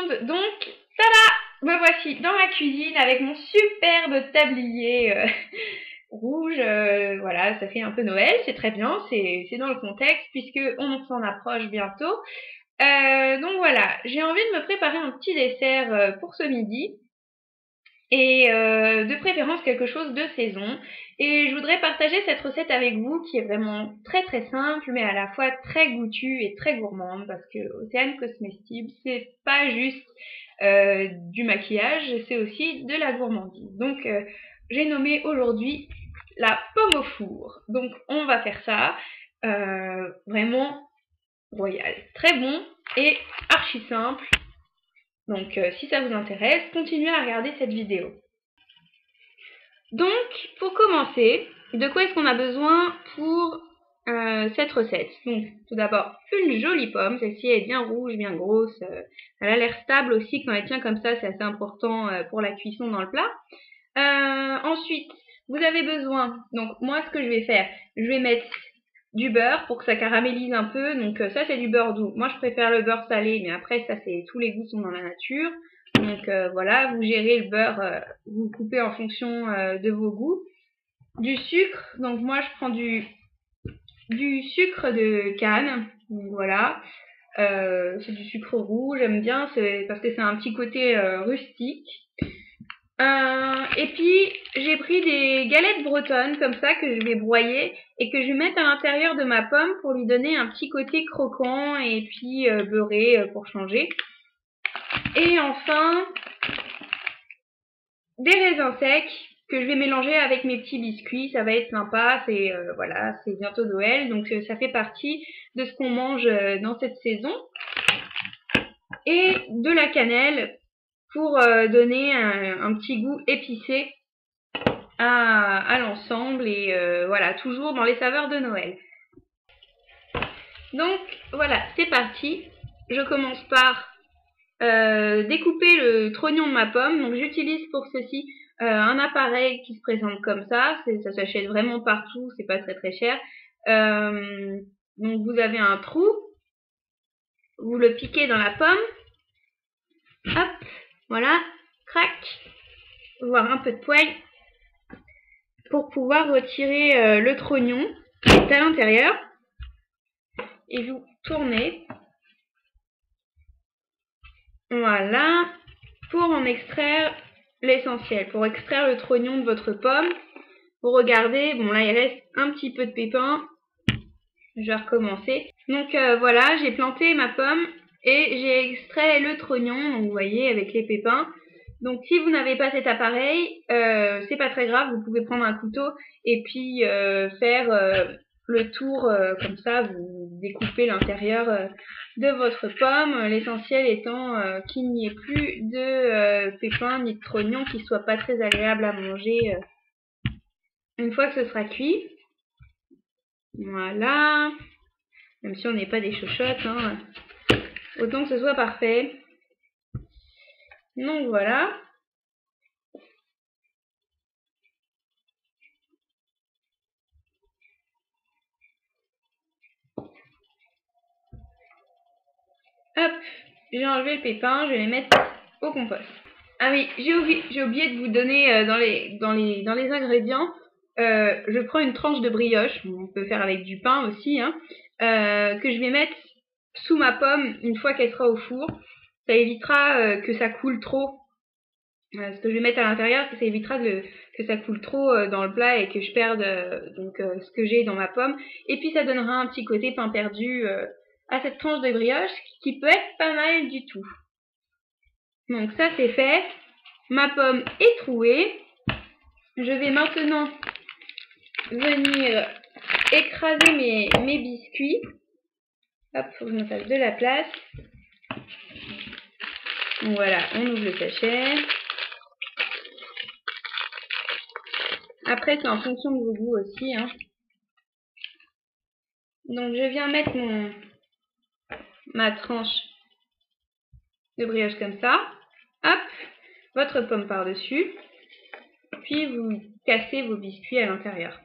monde. Donc, tada, me voici dans ma cuisine avec mon superbe tablier rouge. Voilà, ça fait un peu Noël, c'est très bien, c'est dans le contexte puisque on s'en approche bientôt. Donc voilà, j'ai envie de me préparer un petit dessert pour ce midi. Et de préférence quelque chose de saison. Et je voudrais partager cette recette avec vous qui est vraiment très très simple mais à la fois très goûtue et très gourmande parce que Océane Cosmestibles c'est pas juste du maquillage, c'est aussi de la gourmandise. Donc j'ai nommé aujourd'hui la pomme au four. Donc on va faire ça vraiment royal, très bon et archi simple. Donc si ça vous intéresse, continuez à regarder cette vidéo. Donc pour commencer, de quoi est-ce qu'on a besoin pour cette recette? Donc tout d'abord une jolie pomme, celle-ci est bien rouge, bien grosse, elle a l'air stable aussi quand elle tient comme ça, c'est assez important pour la cuisson dans le plat. Ensuite vous avez besoin, donc moi ce que je vais faire, je vais mettre du beurre pour que ça caramélise un peu. Donc ça c'est du beurre doux, moi je préfère le beurre salé mais après ça c'est tous les goûts sont dans la nature. Donc voilà, vous gérez le beurre, vous coupez en fonction de vos goûts. Du sucre, donc moi je prends du sucre de canne, donc voilà. C'est du sucre roux, j'aime bien, parce que c'est un petit côté rustique. Et puis j'ai pris des galettes bretonnes comme ça que je vais broyer et que je vais mettre à l'intérieur de ma pomme pour lui donner un petit côté croquant et puis beurré pour changer. Et enfin des raisins secs que je vais mélanger avec mes petits biscuits, ça va être sympa, c'est voilà, c'est bientôt Noël, donc ça fait partie de ce qu'on mange dans cette saison. Et de la cannelle pour donner un petit goût épicé à l'ensemble et voilà, toujours dans les saveurs de Noël. Donc voilà, c'est parti. Je commence par découper le trognon de ma pomme. Donc j'utilise pour ceci un appareil qui se présente comme ça. Ça s'achète vraiment partout, c'est pas très très cher. Donc vous avez un trou, vous le piquez dans la pomme. Hop, voilà, crac, voir un peu de poil pour pouvoir retirer le trognon qui est à l'intérieur. Et vous tournez. Voilà, pour en extraire l'essentiel, pour extraire le trognon de votre pomme. Vous regardez, bon là il reste un petit peu de pépins. Je vais recommencer. Donc voilà, j'ai planté ma pomme et j'ai extrait le trognon, donc vous voyez avec les pépins. Donc si vous n'avez pas cet appareil, c'est pas très grave, vous pouvez prendre un couteau et puis faire le tour comme ça, vous découpez l'intérieur de votre pomme, l'essentiel étant qu'il n'y ait plus de pépins ni de trognons qui soient pas très agréables à manger une fois que ce sera cuit. Voilà, même si on n'est pas des chochottes, hein, autant que ce soit parfait. Donc voilà. Hop, j'ai enlevé le pépin, je vais les mettre au compost. Ah oui, j'ai oublié de vous donner dans les ingrédients. Je prends une tranche de brioche, on peut faire avec du pain aussi, hein, que je vais mettre sous ma pomme une fois qu'elle sera au four. Ça évitera que ça coule trop. Ce que je vais mettre à l'intérieur, ça évitera que ça coule trop dans le plat et que je perde ce que j'ai dans ma pomme. Et puis ça donnera un petit côté pain perdu à cette tranche de brioche qui peut être pas mal du tout. Donc ça c'est fait. Ma pomme est trouée. Je vais maintenant venir écraser mes biscuits. Hop, faut que je me fasse de la place. Donc voilà, on ouvre le sachet. Après, c'est en fonction de vos goûts aussi, hein. Donc je viens mettre ma tranche de brioche comme ça. Hop, votre pomme par-dessus. Puis vous cassez vos biscuits à l'intérieur.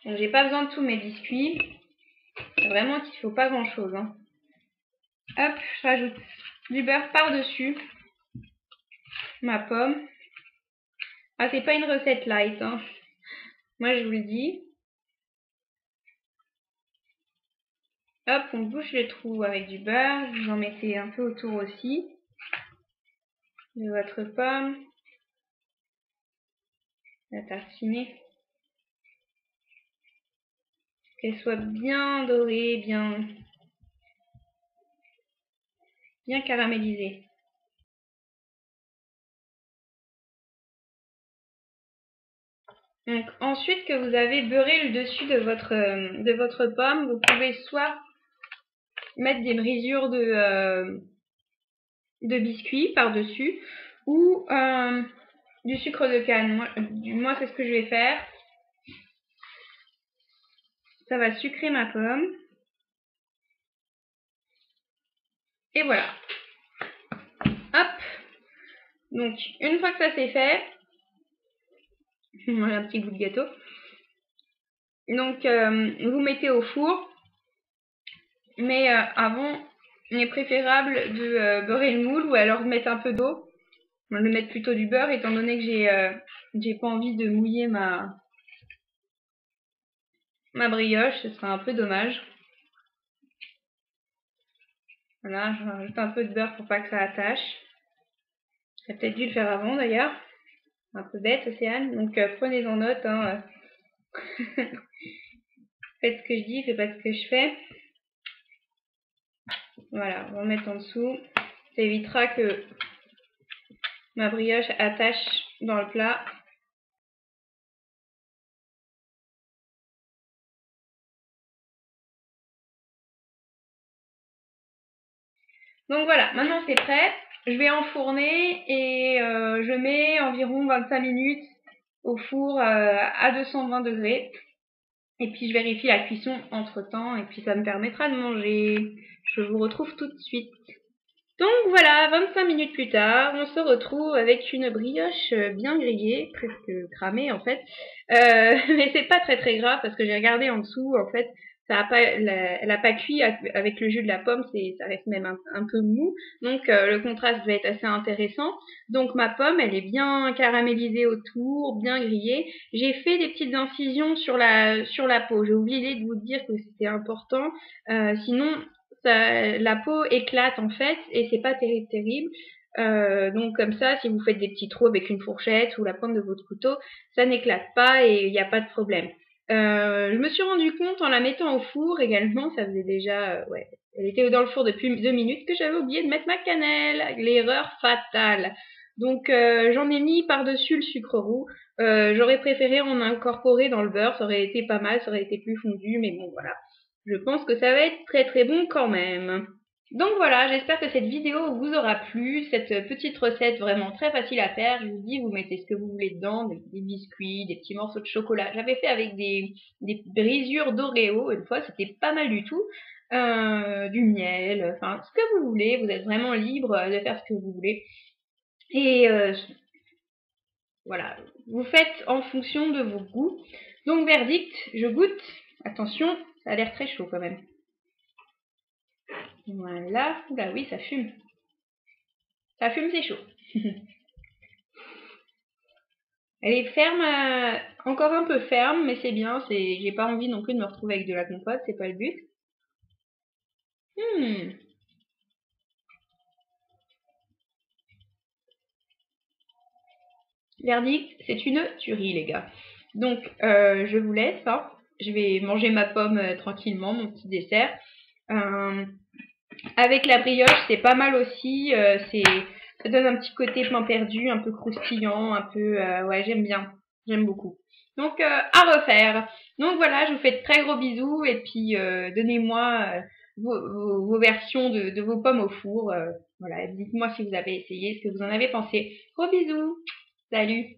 Donc j'ai pas besoin de tous mes biscuits. C'est vraiment qu'il faut pas grand chose. Hein. Hop, je rajoute du beurre par-dessus ma pomme. Ah, c'est pas une recette light. Hein. Moi, je vous le dis. Hop, on bouche le trou avec du beurre. Vous en mettez un peu autour aussi de votre pomme. La tartiner. Qu'elle soit bien dorée, bien caramélisée. Donc ensuite que vous avez beurré le dessus de votre pomme, vous pouvez soit mettre des brisures de biscuits par-dessus ou du sucre de canne. Moi c'est ce que je vais faire. Ça va sucrer ma pomme. Et voilà. Hop. Donc une fois que ça c'est fait, voilà un petit bout de gâteau. Donc vous mettez au four. Mais avant, il est préférable de beurrer le moule ou alors de mettre un peu d'eau. On va le mettre plutôt du beurre étant donné que j'ai pas envie de mouiller ma brioche, ce serait un peu dommage. Voilà, je rajoute un peu de beurre pour pas que ça attache. J'ai peut-être dû le faire avant d'ailleurs. Un peu bête, Océane. Donc prenez-en note. Hein. Faites ce que je dis, faites pas ce que je fais. Voilà, on va mettre en dessous. Ça évitera que ma brioche attache dans le plat. Donc voilà, maintenant c'est prêt. Je vais enfourner et je mets environ 25 minutes au four à 220 degrés. Et puis je vérifie la cuisson entre temps et puis ça me permettra de manger. Je vous retrouve tout de suite. Donc voilà, 25 minutes plus tard, on se retrouve avec une brioche bien grillée, presque cramée en fait. Mais c'est pas très très grave parce que j'ai regardé en dessous, en fait, elle a pas cuit avec le jus de la pomme, ça reste même un peu mou. Donc le contraste va être assez intéressant. Donc ma pomme, elle est bien caramélisée autour, bien grillée. J'ai fait des petites incisions sur la peau. J'ai oublié de vous dire que c'était important. Sinon, la peau éclate en fait et c'est pas terrible. Donc comme ça, si vous faites des petits trous avec une fourchette ou la pointe de votre couteau, ça n'éclate pas et il n'y a pas de problème. Je me suis rendu compte en la mettant au four également, ça faisait déjà, ouais, elle était dans le four depuis 2 minutes que j'avais oublié de mettre ma cannelle, l'erreur fatale. Donc j'en ai mis par-dessus le sucre roux. J'aurais préféré en incorporer dans le beurre, ça aurait été pas mal, ça aurait été plus fondu, mais bon voilà. Je pense que ça va être très très bon quand même. Donc voilà, j'espère que cette vidéo vous aura plu, cette petite recette vraiment très facile à faire. Je vous dis, vous mettez ce que vous voulez dedans, des biscuits, des petits morceaux de chocolat. J'avais fait avec des brisures d'Oreo une fois, c'était pas mal du tout. Du miel, enfin ce que vous voulez, vous êtes vraiment libre de faire ce que vous voulez. Et voilà, vous faites en fonction de vos goûts. Donc verdict, je goûte. Attention, ça a l'air très chaud quand même. Voilà, oula oui, ça fume. Ça fume, c'est chaud. Elle est ferme, encore un peu ferme, mais c'est bien. J'ai pas envie non plus de me retrouver avec de la compote, c'est pas le but. Verdict, c'est une tuerie, les gars. Donc, je vous laisse. Hein. Je vais manger ma pomme tranquillement, mon petit dessert. Avec la brioche, c'est pas mal aussi. Ça donne un petit côté pain perdu, un peu croustillant, un peu... ouais, j'aime bien. J'aime beaucoup. Donc, à refaire. Donc voilà, je vous fais de très gros bisous. Et puis, donnez-moi vos versions de vos pommes au four. Voilà, dites-moi si vous avez essayé, ce que vous en avez pensé. Gros bisous. Salut.